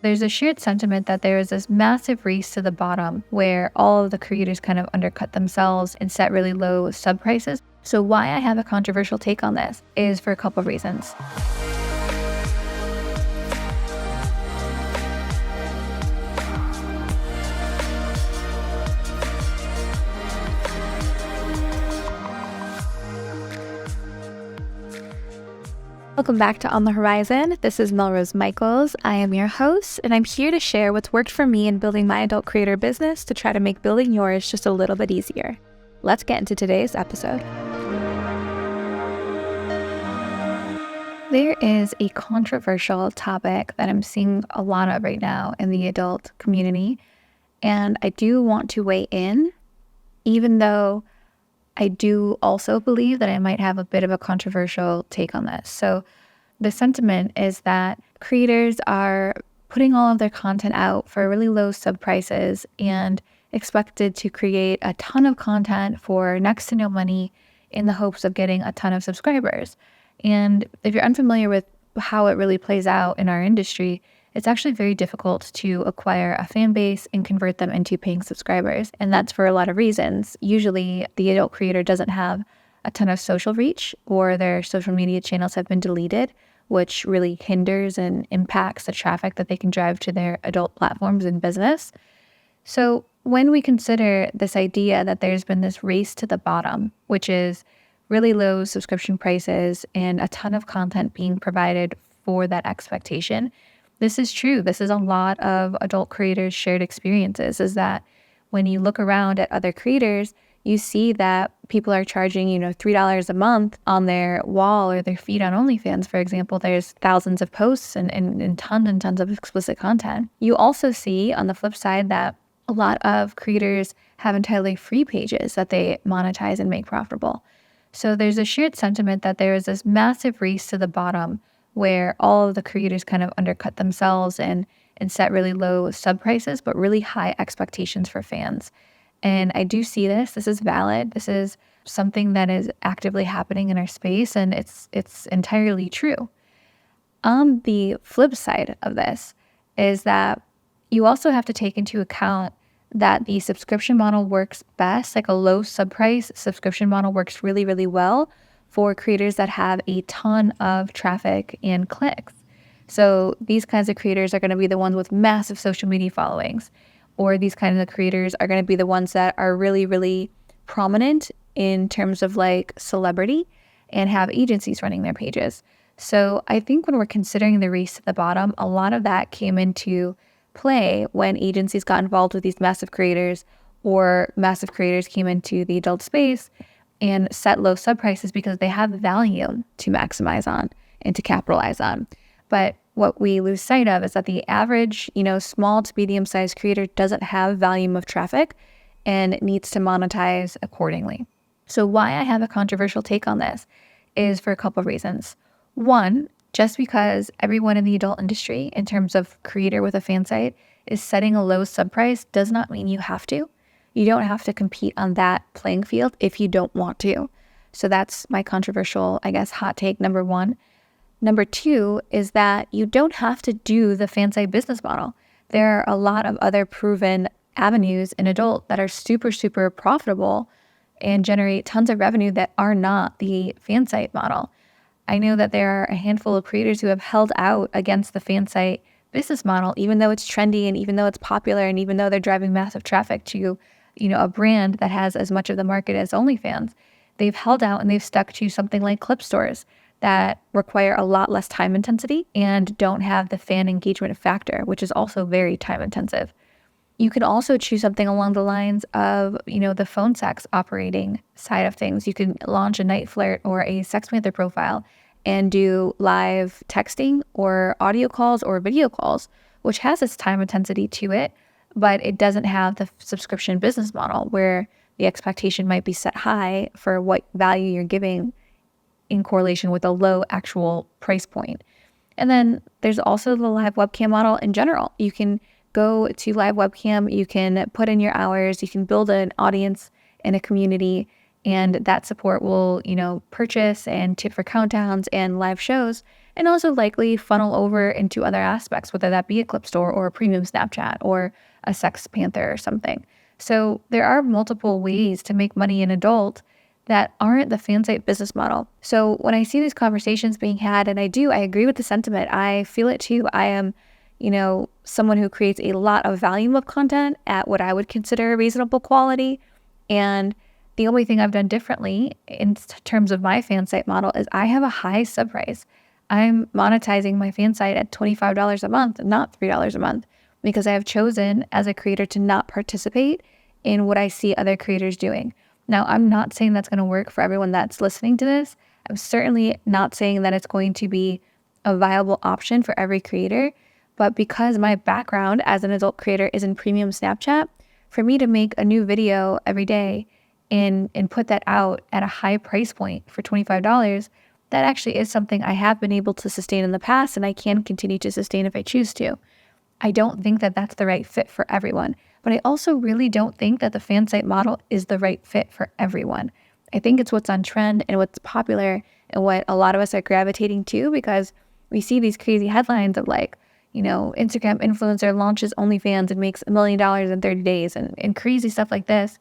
There's a shared sentiment that there is this massive race to the bottom where all of the creators kind of undercut themselves and set really low sub prices. So why I have a controversial take on this is for a couple of reasons. Welcome back to On The Horizon. This is MelRose Michaels. I am your host, and I'm here to share what's worked for me in building my adult creator business to try to make building yours just a little bit easier. Let's get into today's episode. There is a controversial topic that I'm seeing a lot of right now in the adult community, and I do want to weigh in, even though I do also believe that I might have a bit of a controversial take on this. So the sentiment is that creators are putting all of their content out for really low sub prices and expected to create a ton of content for next to no money in the hopes of getting a ton of subscribers. And if you're unfamiliar with how it really plays out in our industry, it's actually very difficult to acquire a fan base and convert them into paying subscribers. And that's for a lot of reasons. Usually the adult creator doesn't have a ton of social reach, or their social media channels have been deleted, which really hinders and impacts the traffic that they can drive to their adult platforms and business. So when we consider this idea that there's been this race to the bottom, which is really low subscription prices and a ton of content being provided for that expectation, this is true. This is a lot of adult creators' shared experiences, is that when you look around at other creators, you see that people are charging, $3 a month on their wall or their feed on OnlyFans, for example. There's thousands of posts and tons of explicit content. You also see on the flip side that a lot of creators have entirely free pages that they monetize and make profitable. So there's a shared sentiment that there is this massive race to the bottom where all of the creators kind of undercut themselves and set really low sub prices, but really high expectations for fans. And I do see this. This is valid. This is something that is actively happening in our space, and it's entirely true. On the flip side of this is that you also have to take into account that the subscription model works best, like a low sub price subscription model works really, really well for creators that have a ton of traffic and clicks. So these kinds of creators are going to be the ones with massive social media followings, or these kinds of creators are going to be the ones that are really, really prominent in terms of like celebrity and have agencies running their pages. So I think when we're considering the race to the bottom, a lot of that came into play when agencies got involved with these massive creators, or massive creators came into the adult space and set low sub prices because they have value to maximize on and to capitalize on. But what we lose sight of is that the average, small to medium-sized creator doesn't have volume of traffic and needs to monetize accordingly. So why I have a controversial take on this is for a couple of reasons. One, just because everyone in the adult industry, in terms of creator with a fan site, is setting a low sub price does not mean you have to. You don't have to compete on that playing field if you don't want to. So that's my controversial, hot take number one. Number two is that you don't have to do the fan site business model. There are a lot of other proven avenues in adult that are super, super profitable and generate tons of revenue that are not the fan site model. I know that there are a handful of creators who have held out against the fan site business model, even though it's trendy and even though it's popular and even though they're driving massive traffic to a brand that has as much of the market as OnlyFans. They've held out and they've stuck to something like clip stores that require a lot less time intensity and don't have the fan engagement factor, which is also very time intensive. You can also choose something along the lines of, the phone sex operating side of things. You can launch a night flirt or a Sex Panther profile and do live texting or audio calls or video calls, which has its time intensity to it, but it doesn't have the subscription business model where the expectation might be set high for what value you're giving in correlation with a low actual price point. And then there's also the live webcam model in general. You can go to live webcam, you can put in your hours, you can build an audience and a community And that support will, purchase and tip for countdowns and live shows, and also likely funnel over into other aspects, whether that be a clip store or a premium Snapchat or a Sex Panther or something. So there are multiple ways to make money in adult that aren't the fan site business model. So when I see these conversations being had, and I agree with the sentiment. I feel it too. I am, someone who creates a lot of volume of content at what I would consider a reasonable quality. And the only thing I've done differently in terms of my fan site model is I have a high sub price. I'm monetizing my fan site at $25 a month, not $3 a month, because I have chosen as a creator to not participate in what I see other creators doing. Now, I'm not saying that's going to work for everyone that's listening to this. I'm certainly not saying that it's going to be a viable option for every creator, but because my background as an adult creator is in premium Snapchat, for me to make a new video every day and put that out at a high price point for $25, that actually is something I have been able to sustain in the past, and I can continue to sustain if I choose to. I don't think that that's the right fit for everyone, but I also really don't think that the fan site model is the right fit for everyone. I think it's what's on trend and what's popular and what a lot of us are gravitating to, because we see these crazy headlines of Instagram influencer launches OnlyFans and makes $1 million in 30 days and crazy stuff like this.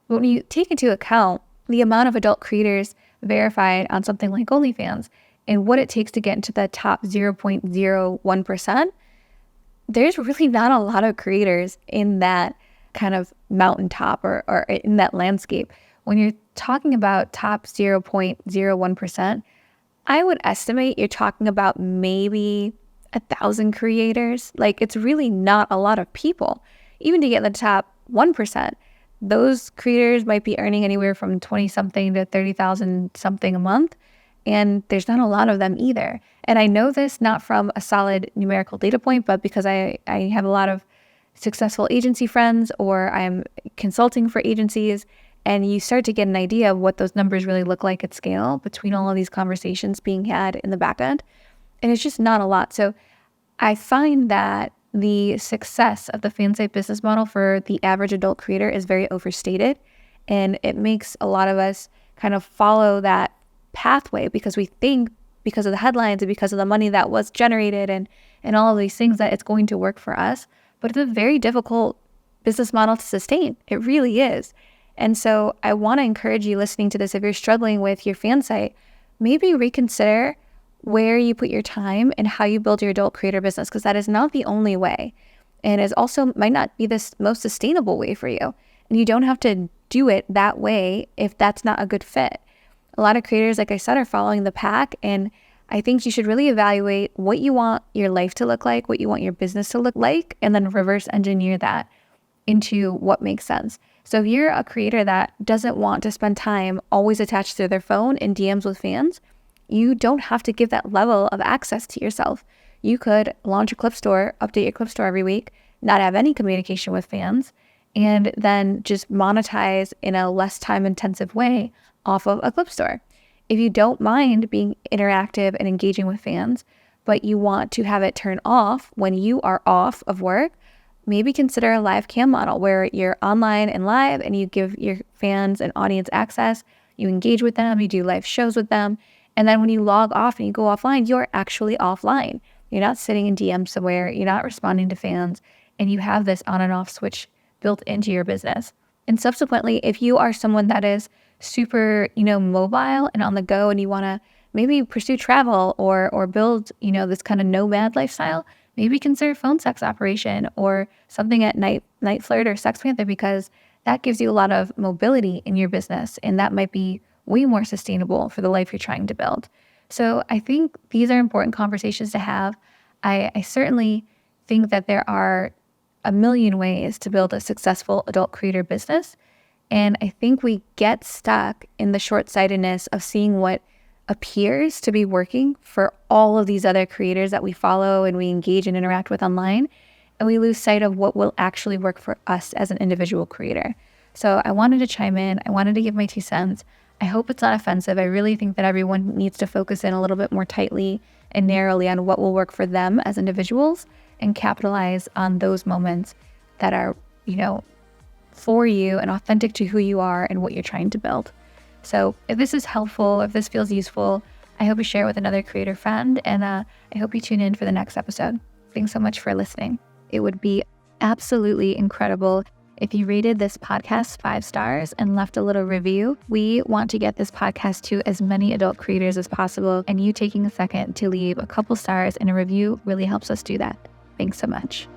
But when you take into account the amount of adult creators verified on something like OnlyFans and what it takes to get into the top 0.01%, there's really not a lot of creators in that kind of mountaintop or in that landscape. When you're talking about top 0.01%, I would estimate you're talking about maybe 1,000 creators. It's really not a lot of people. Even to get in the top 1%, those creators might be earning anywhere from 20 something to 30,000 something a month. And there's not a lot of them either. And I know this not from a solid numerical data point, but because I have a lot of successful agency friends, or I'm consulting for agencies, and you start to get an idea of what those numbers really look like at scale between all of these conversations being had in the back end. And it's just not a lot. So I find that the success of the fan site business model for the average adult creator is very overstated. And it makes a lot of us kind of follow that pathway because we think, because of the headlines and because of the money that was generated and all of these things, that it's going to work for us. But it's a very difficult business model to sustain. It really is. And so I want to encourage you listening to this, if you're struggling with your fan site, maybe reconsider where you put your time and how you build your adult creator business, because that is not the only way. And it also might not be the most sustainable way for you. And you don't have to do it that way if that's not a good fit. A lot of creators, like I said, are following the pack. And I think you should really evaluate what you want your life to look like, what you want your business to look like, and then reverse engineer that into what makes sense. So if you're a creator that doesn't want to spend time always attached to their phone in DMs with fans, you don't have to give that level of access to yourself. You could launch a clip store, update your clip store every week, not have any communication with fans, and then just monetize in a less time intensive way off of a clip store. If you don't mind being interactive and engaging with fans, but you want to have it turn off when you are off of work, maybe consider a live cam model where you're online and live and you give your fans and audience access, you engage with them, you do live shows with them, and then when you log off and you go offline, you're actually offline. You're not sitting in DMs somewhere, you're not responding to fans, and you have this on and off switch built into your business. And subsequently, if you are someone that is super, mobile and on the go, and you want to maybe pursue travel or build, this kind of nomad lifestyle, maybe consider phone sex operation or something at night flirt or Sex Panther, because that gives you a lot of mobility in your business, and that might be way more sustainable for the life you're trying to build. So I think these are important conversations to have. I certainly think that there are a million ways to build a successful adult creator business. And I think we get stuck in the short-sightedness of seeing what appears to be working for all of these other creators that we follow and we engage and interact with online. And we lose sight of what will actually work for us as an individual creator. So I wanted to chime in. I wanted to give my 2 cents. I hope it's not offensive. I really think that everyone needs to focus in a little bit more tightly and narrowly on what will work for them as individuals and capitalize on those moments that are, for you and authentic to who you are and what you're trying to build. So if this is helpful, if this feels useful, I hope you share it with another creator friend, and I hope you tune in for the next episode. Thanks so much for listening. It would be absolutely incredible if you rated this podcast 5 stars and left a little review. We want to get this podcast to as many adult creators as possible, and you taking a second to leave a couple stars and a review really helps us do that. Thanks so much.